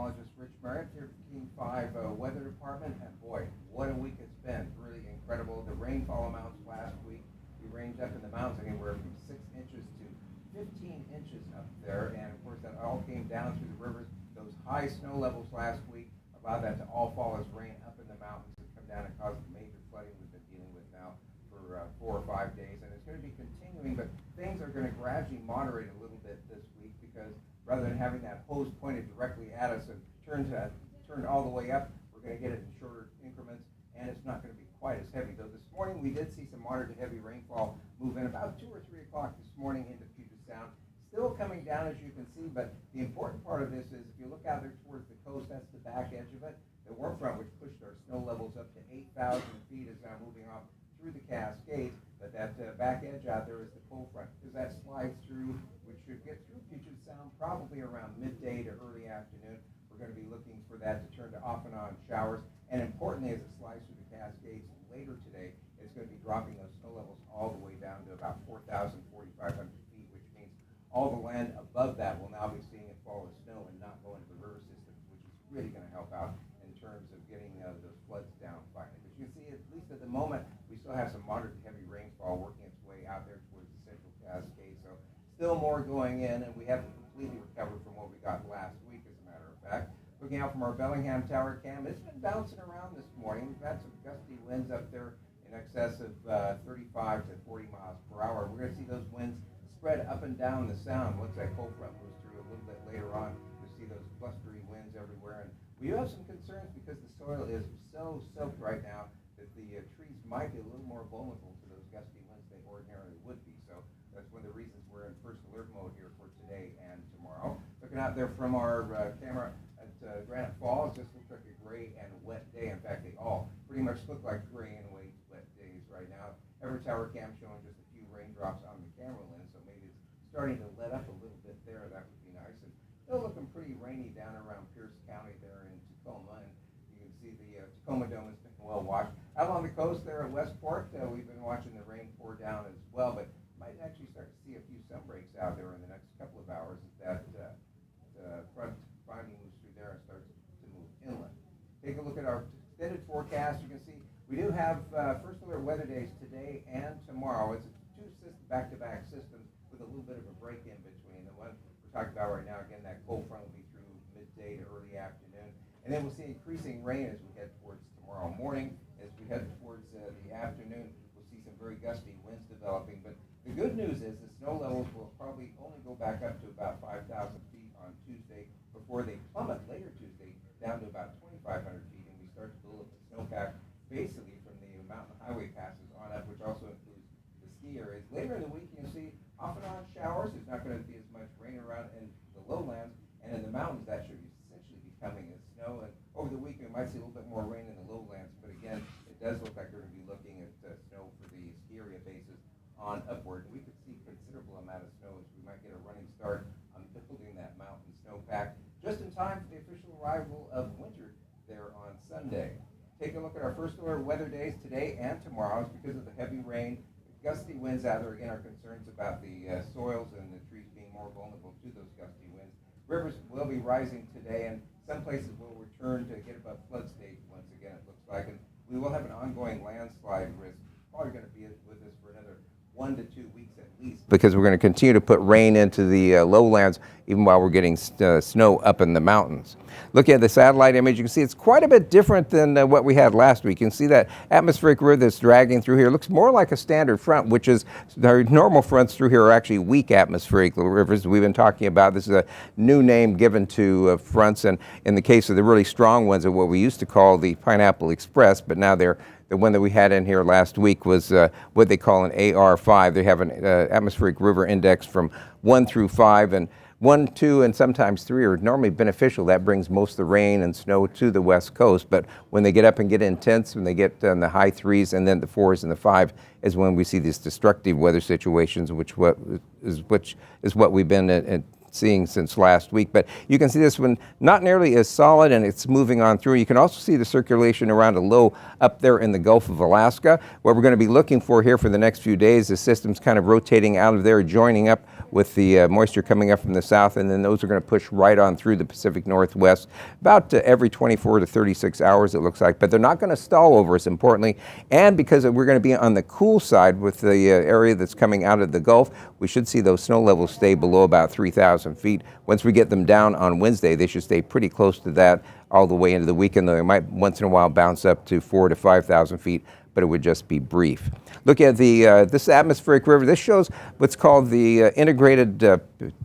Meteorologist Rich Marriott here at King 5 Weather Department, and boy, what a week it's been. Really incredible. The rainfall amounts last week, we ranged up in the mountains anywhere from 6 inches to 15 inches up there, and of course that all came down through the rivers. Those high snow levels last week allowed that to all fall as rain up in the mountains and come down and cause the major flooding we've been dealing with now for 4 or 5 days, and it's going to be continuing, but things are going to gradually moderate a little bit this week because rather than having that hose pointed directly at us and turned all the way up, we're going to get it in shorter increments, and it's not going to be quite as heavy. Though this morning we did see some moderate to heavy rainfall move in about 2 or 3 o'clock this morning into Puget Sound. Still coming down, as you can see, but the important part of this is if you look out there towards the coast, that's the back edge of it. The warm front, which pushed our snow levels up to 8,000 feet, is now moving off through the Cascades, but that back edge out there is the cold front. As that slides through, which should get through Puget Sound probably around midday to early afternoon, we're going to be looking for that to turn to off and on showers. And importantly, as it slides through the Cascades later today, it's going to be dropping those snow levels all the way down to about 4,000, 4,500 feet, which means all the land above that will now be seeing it fall as snow and not go into the river systems, which is really going to help out in terms of getting those floods down finally. But you can see, at least at the moment, we still have some moderate to heavy rainfall working its way out there towards the central Cascade. So still more going in, and we haven't completely recovered from what we got last week, as a matter of fact. Looking out from our Bellingham Tower cam, it's been bouncing around this morning. We've had some gusty winds up there in excess of 35 to 40 miles per hour. We're going to see those winds spread up and down the sound once that cold front moves through a little bit later on. You'll see those blustery winds everywhere. And we do have some concerns because the soil is so soaked right now that the trees might be a little more vulnerable to those gusty winds they ordinarily would be. So that's one of the reasons we're in first alert mode here for today and tomorrow. Looking out there from our camera at Granite Falls, this looks like a gray and wet day. In fact, they all pretty much look like gray and wet days right now. Every tower cam showing just a few raindrops on the camera lens, so maybe it's starting to let up a little bit there. That would be nice. And still looking pretty rainy down around Pierce County there in Tacoma, and you can see the Tacoma Dome has been well washed. Out on the coast there at Westport, we've been watching the rain pour down as well, but might actually start to see a few sun breaks out there in the next couple of hours as that front finally moves through there and starts to move inland. Take a look at our extended forecast. You can see we do have first alert weather days today and tomorrow. It's two back-to-back systems with a little bit of a break in between. The one we're talking about right now, again, that cold front will be through midday to early afternoon. And then we'll see increasing rain as we head towards tomorrow morning. As we head towards the afternoon, we'll see some very gusty winds developing. But the good news is the snow levels will probably only go back up to about 5,000 feet on Tuesday before they plummet later Tuesday down to about 2,500 feet. And we start to build up the snowpack basically from the mountain highway passes on up, which also includes the ski areas. Later in the week, you can see off and on showers. There's not going to be as much rain around in the lowlands, and in the mountains, that should essentially be coming as snow. And over the week, we might see a little bit more rain in the lowlands, but again, it does look like we're going to be looking at snow for the ski area bases on upward. And we could see a considerable amount of snow as we might get a running start on building that mountain snowpack just in time for the official arrival of winter there on Sunday. Take a look at our first alert weather days today and tomorrow. It's because of the heavy rain, gusty winds out there. Again, our concerns about the soils and the trees being more vulnerable to those gusty winds. Rivers will be rising today, and some places will return to get above flood stage once again, it looks like. And we will have an ongoing landslide risk. Probably going to be with us for another 1 to 2 weeks at least, because we're going to continue to put rain into the lowlands even while we're getting snow up in the mountains. Looking at the satellite image, you can see it's quite a bit different than what we had last week. You can see that atmospheric river that's dragging through here. It looks more like a standard front, which is our normal fronts through here are actually weak atmospheric rivers we've been talking about. This is a new name given to fronts, and in the case of the really strong ones are what we used to call the Pineapple Express, but now they're the one that we had in here last week was what they call an AR5. They have an atmospheric river index from 1 through 5, and 1, 2, and sometimes 3 are normally beneficial. That brings most of the rain and snow to the west coast. But when they get up and get intense, when they get in the high 3s and then the 4s and the 5, is when we see these destructive weather situations, which is what we've been seeing since last week. But you can see this one not nearly as solid, and it's moving on through. You can also see the circulation around a low up there in the Gulf of Alaska. What we're going to be looking for here for the next few days, the system's kind of rotating out of there, joining up with the moisture coming up from the south, and then those are going to push right on through the Pacific Northwest about every 24 to 36 hours, it looks like. But they're not going to stall over us, importantly, and because we're going to be on the cool side with the area that's coming out of the Gulf, we should see those snow levels stay below about 3,000 feet. Once we get them down on Wednesday, they should stay pretty close to that all the way into the weekend, though they might once in a while bounce up to 4,000 to 5,000 feet, but it would just be brief. Look at the this atmospheric river. This shows what's called the integrated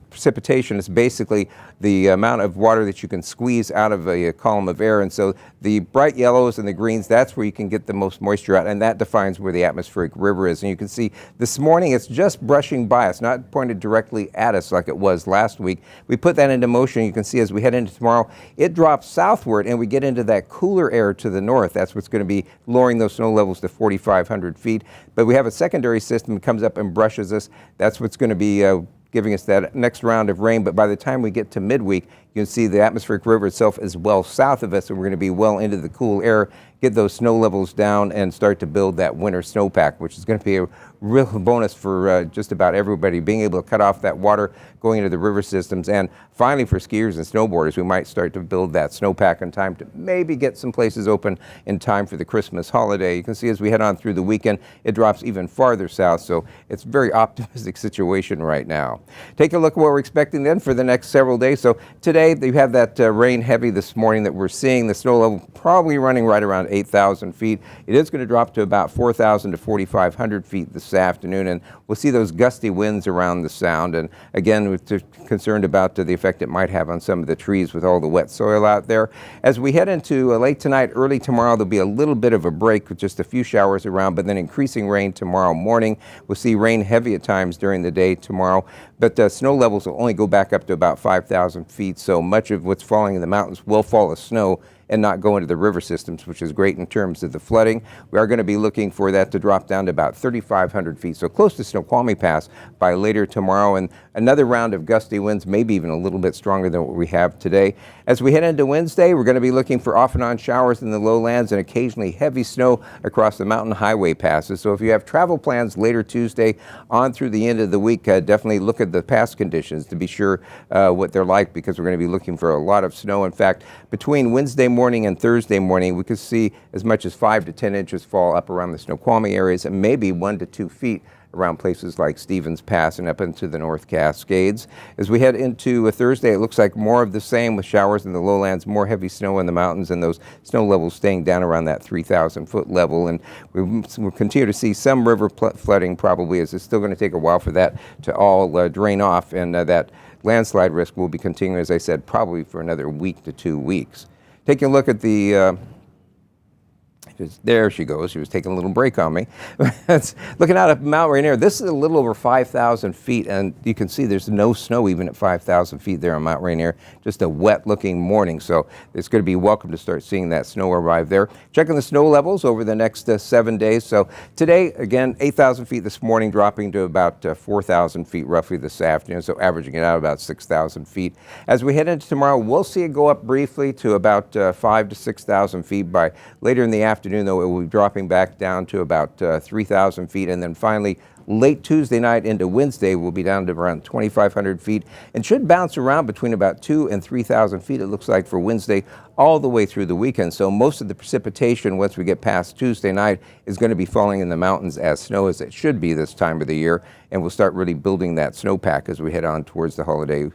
precipitation. It's basically the amount of water that you can squeeze out of a column of air. And so the bright yellows and the greens, that's where you can get the most moisture out, and that defines where the atmospheric river is. And you can see this morning it's just brushing by us, not pointed directly at us like it was last week. We put that into motion. You can see as we head into tomorrow, it drops southward and we get into that cooler air to the north. That's what's going to be lowering those snow levels to 4,500 feet. But we have a secondary system that comes up and brushes us. That's what's going to be giving us that next round of rain. But by the time we get to midweek, you can see the atmospheric river itself is well south of us, and we're going to be well into the cool air, get those snow levels down, and start to build that winter snowpack, which is going to be a real bonus for just about everybody, being able to cut off that water going into the river systems. And finally, for skiers and snowboarders, we might start to build that snowpack in time to maybe get some places open in time for the Christmas holiday. You can see as we head on through the weekend, it drops even farther south, so it's a very optimistic situation right now. Take a look at what we're expecting then for the next several days. So today, you have that rain heavy this morning that we're seeing. The snow level probably running right around 8,000 feet. It is going to drop to about 4,000 to 4,500 feet this afternoon, and we'll see those gusty winds around the sound. And again, we're concerned about the effect it might have on some of the trees with all the wet soil out there. As we head into late tonight, early tomorrow, there'll be a little bit of a break with just a few showers around, but then increasing rain tomorrow morning. We'll see rain heavy at times during the day tomorrow, but snow levels will only go back up to about 5,000 feet, so much of what's falling in the mountains will fall as snow and not go into the river systems, which is great in terms of the flooding. We are going to be looking for that to drop down to about 3,500 feet, so close to Snoqualmie Pass by later tomorrow, and another round of gusty winds, maybe even a little bit stronger than what we have today. As we head into Wednesday, we're going to be looking for off and on showers in the lowlands and occasionally heavy snow across the mountain highway passes. So if you have travel plans later Tuesday on through the end of the week, definitely look at the pass conditions to be sure what they're like, because we're going to be looking for a lot of snow. In fact, between Wednesday morning and Thursday morning, we could see as much as 5 to 10 inches fall up around the Snoqualmie areas, and maybe 1 to 2 feet around places like Stevens Pass and up into the North Cascades. As we head into Thursday, it looks like more of the same with showers in the lowlands, more heavy snow in the mountains, and those snow levels staying down around that 3,000 foot level. And we'll continue to see some river flooding probably, as it's still going to take a while for that to all drain off, and that landslide risk will be continuing, as I said, probably for another week to 2 weeks. Taking a look at the there she goes. She was taking a little break on me. Looking out at Mount Rainier, this is a little over 5,000 feet, and you can see there's no snow even at 5,000 feet there on Mount Rainier. Just a wet-looking morning, so it's going to be welcome to start seeing that snow arrive there. Checking the snow levels over the next 7 days. So today, again, 8,000 feet this morning, dropping to about 4,000 feet roughly this afternoon, so averaging it out about 6,000 feet. As we head into tomorrow, we'll see it go up briefly to about 5,000 to 6,000 feet. By later in the afternoon, though, it will be dropping back down to about 3,000 feet, and then finally late Tuesday night into Wednesday we'll be down to around 2,500 feet and should bounce around between about 2,000 and 3,000 feet, it looks like, for Wednesday all the way through the weekend. So most of the precipitation once we get past Tuesday night is going to be falling in the mountains as snow, as it should be this time of the year, and we'll start really building that snowpack as we head on towards the holiday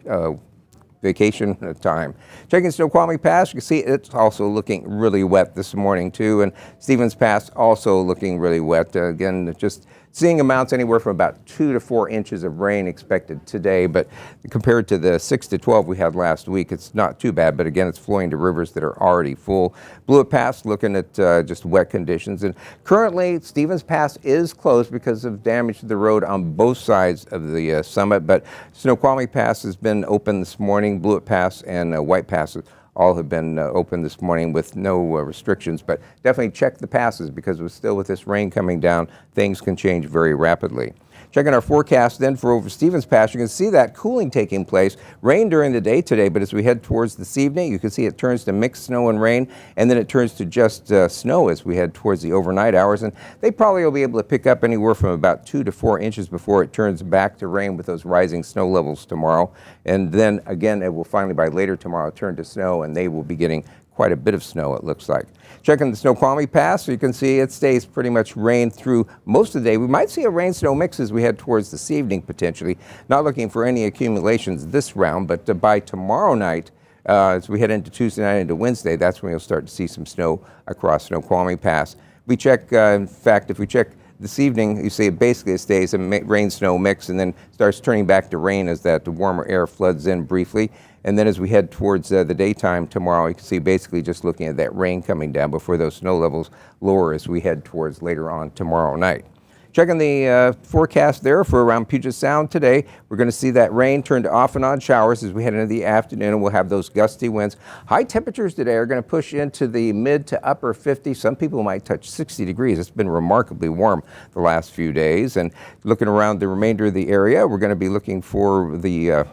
vacation time. Checking Snoqualmie Pass, you can see it's also looking really wet this morning too, and Stevens Pass also looking really wet. Again, just seeing amounts anywhere from about 2 to 4 inches of rain expected today, but compared to the 6 to 12 we had last week, it's not too bad, but again, it's flowing to rivers that are already full. Blewett Pass looking at just wet conditions, and currently Stevens Pass is closed because of damage to the road on both sides of the summit, but Snoqualmie Pass has been open this morning. Blewett Pass and White Pass all have been open this morning with no restrictions, but definitely check the passes, because still with this rain coming down, things can change very rapidly. Checking our forecast then for over Stevens Pass, you can see that cooling taking place. Rain during the day today, but as we head towards this evening, you can see it turns to mixed snow and rain, and then it turns to just snow as we head towards the overnight hours. And they probably will be able to pick up anywhere from about 2 to 4 inches before it turns back to rain with those rising snow levels tomorrow. And then again, it will finally by later tomorrow turn to snow, and they will be getting quite a bit of snow, it looks like. Checking the Snoqualmie Pass, so you can see it stays pretty much rain through most of the day. We might see a rain-snow mix as we head towards this evening, potentially. Not looking for any accumulations this round, but by tomorrow night, as we head into Tuesday night into Wednesday, that's when you'll start to see some snow across Snoqualmie Pass. We check, in fact, if we check this evening, you see it basically stays a rain-snow mix and then starts turning back to rain as that warmer air floods in briefly. And then as we head towards the daytime tomorrow, you can see basically just looking at that rain coming down before those snow levels lower as we head towards later on tomorrow night. Checking the forecast there for around Puget Sound today, we're going to see that rain turn to off and on showers as we head into the afternoon, and we'll have those gusty winds. High temperatures today are going to push into the mid to upper 50s. Some people might touch 60 degrees. It's been remarkably warm the last few days. And looking around the remainder of the area, we're going to be looking for the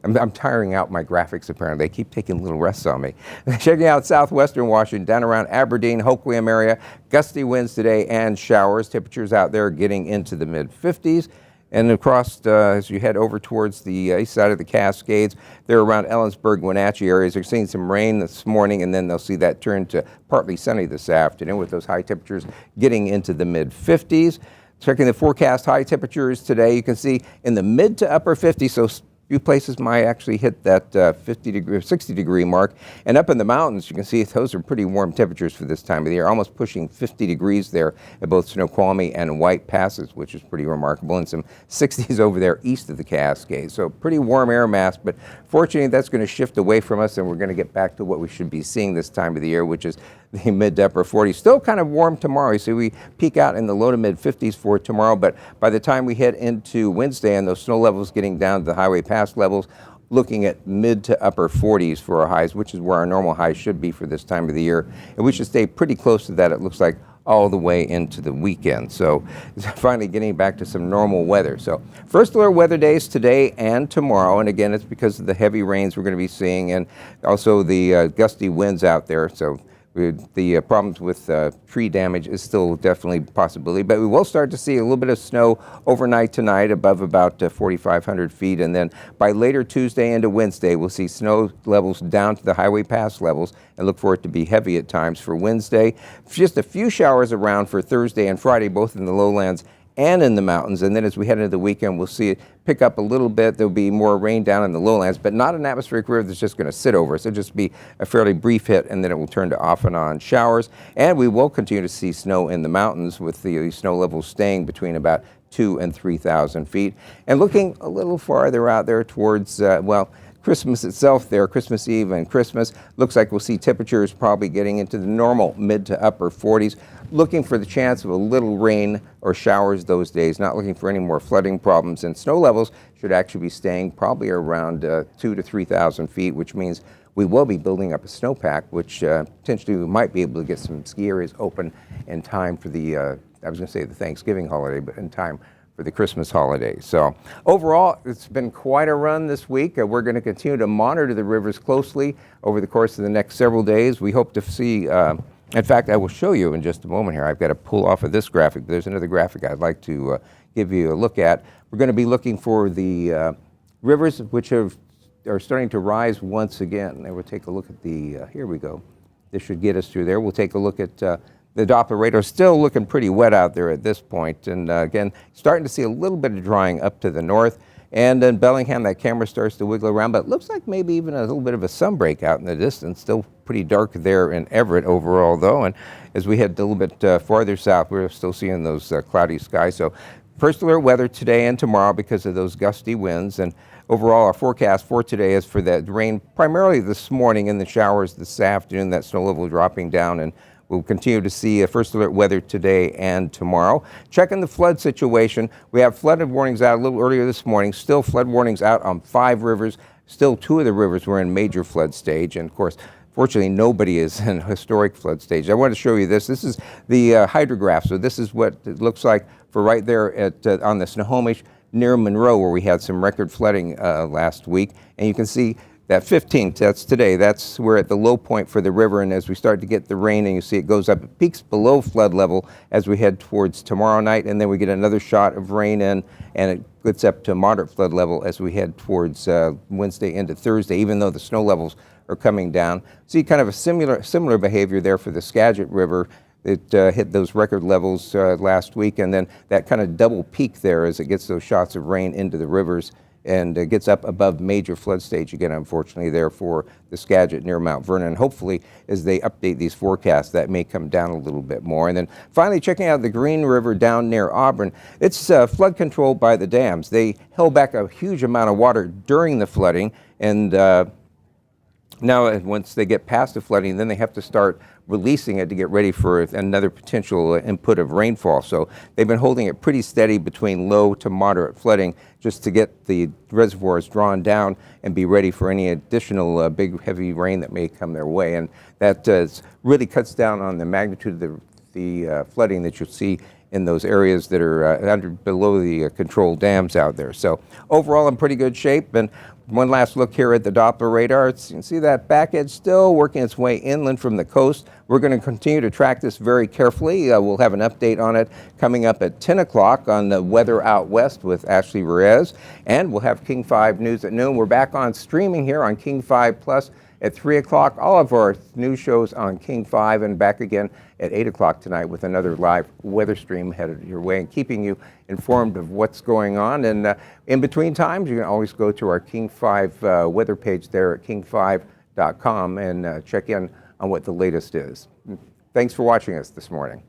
I'm tiring out my graphics, apparently. They keep taking little rests on me. Checking out southwestern Washington, down around Aberdeen, Hoquiam area. Gusty winds today and showers. Temperatures out there getting into the mid-50s. And across, as you head over towards the east side of the Cascades, they're around Ellensburg, Wenatchee areas. They're seeing some rain this morning, and then they'll see that turn to partly sunny this afternoon with those high temperatures getting into the mid-50s. Checking the forecast high temperatures today, you can see in the mid to upper 50s, so few places might actually hit that 60 degree mark. And up in the mountains, you can see those are pretty warm temperatures for this time of the year, almost pushing 50 degrees there at both Snoqualmie and White Passes, which is pretty remarkable, and some 60s over there east of the Cascades. So pretty warm air mass, but fortunately that's going to shift away from us, and we're going to get back to what we should be seeing this time of the year, which is the mid to upper 40s. Still kind of warm tomorrow. You see we peak out in the low to mid 50s for tomorrow, but by the time we head into Wednesday and those snow levels getting down to the highway pass levels, looking at mid to upper 40s for our highs, which is where our normal highs should be for this time of the year. And we should stay pretty close to that, it looks like, all the way into the weekend. So finally getting back to some normal weather. So first alert weather days today and tomorrow. And again, it's because of the heavy rains we're going to be seeing and also the gusty winds out there. So the problems with tree damage is still definitely a possibility, but we will start to see a little bit of snow overnight tonight above about 4,500 feet, and then by later Tuesday into Wednesday, we'll see snow levels down to the highway pass levels and look for it to be heavy at times for Wednesday. Just a few showers around for Thursday and Friday, both in the lowlands and in the mountains, and then as we head into the weekend, we'll see it pick up a little bit. There'll be more rain down in the lowlands, but not an atmospheric river that's just going to sit over us. It'll just be a fairly brief hit, and then it will turn to off and on showers. And we will continue to see snow in the mountains with the snow levels staying between about 2,000 and 3,000 feet. And looking a little farther out there towards, Christmas itself there, Christmas Eve and Christmas, looks like we'll see temperatures probably getting into the normal mid to upper 40s. Looking for the chance of a little rain or showers those days, not looking for any more flooding problems. And snow levels should actually be staying probably around 2,000 to 3,000 feet, which means we will be building up a snowpack, which potentially we might be able to get some ski areas open in time for the, I was going to say the Thanksgiving holiday, but in time for the Christmas holidays. So overall, it's been quite a run this week. We're going to continue to monitor the rivers closely over the course of the next several days. We hope to see, in fact, I will show you in just a moment here. I've got to pull off of this graphic. There's another graphic I'd like to give you a look at. We're going to be looking for the rivers which are starting to rise once again. And we'll take a look at the, here we go. This should get us through there. We'll take a look at the Doppler radar. Still looking pretty wet out there at this point. And again, starting to see a little bit of drying up to the north. And in Bellingham, that camera starts to wiggle around, but it looks like maybe even a little bit of a sunbreak out in the distance. Still pretty dark there in Everett overall, though. And as we head a little bit farther south, we're still seeing those cloudy skies. So first alert weather today and tomorrow because of those gusty winds. And overall, our forecast for today is for that rain primarily this morning and the showers this afternoon, that snow level dropping down, and we'll continue to see first alert weather today and tomorrow. Checking the flood situation. We have flood warnings out a little earlier this morning. Still flood warnings out on 5 rivers. Still 2 of the rivers were in major flood stage. And of course, fortunately, nobody is in historic flood stage. I want to show you this. This is the hydrograph. So this is what it looks like for right there at on the Snohomish near Monroe, where we had some record flooding last week. And you can see that 15th, that's today, we're at the low point for the river, and as we start to get the rain, and you see it goes up, it peaks below flood level as we head towards tomorrow night, and then we get another shot of rain in, and it gets up to moderate flood level as we head towards Wednesday into Thursday, even though the snow levels are coming down. See kind of a similar behavior there for the Skagit River. It hit those record levels last week, and then that kind of double peak there as it gets those shots of rain into the rivers, and gets up above major flood stage again, unfortunately, there for the Skagit near Mount Vernon. Hopefully, as they update these forecasts, that may come down a little bit more. And then finally, checking out the Green River down near Auburn, it's flood controlled by the dams. They held back a huge amount of water during the flooding, and now, once they get past the flooding, then they have to start releasing it to get ready for another potential input of rainfall. So they've been holding it pretty steady between low to moderate flooding just to get the reservoirs drawn down and be ready for any additional big, heavy rain that may come their way. And that really cuts down on the magnitude of the flooding that you'll see in those areas that are below the controlled dams out there. So overall, in pretty good shape. And one last look here at the Doppler radar. You can see that back edge still working its way inland from the coast. We're going to continue to track this very carefully. We'll have an update on it coming up at 10 o'clock on the weather out west with Ashley Reyes. And we'll have King 5 News at noon. We're back on streaming here on King 5 Plus at 3 o'clock. All of our news shows on King 5, and back again at 8 o'clock tonight with another live weather stream headed your way and keeping you informed of what's going on. And in between times, you can always go to our King 5 weather page there at king5.com and check in on what the latest is. Thanks for watching us this morning.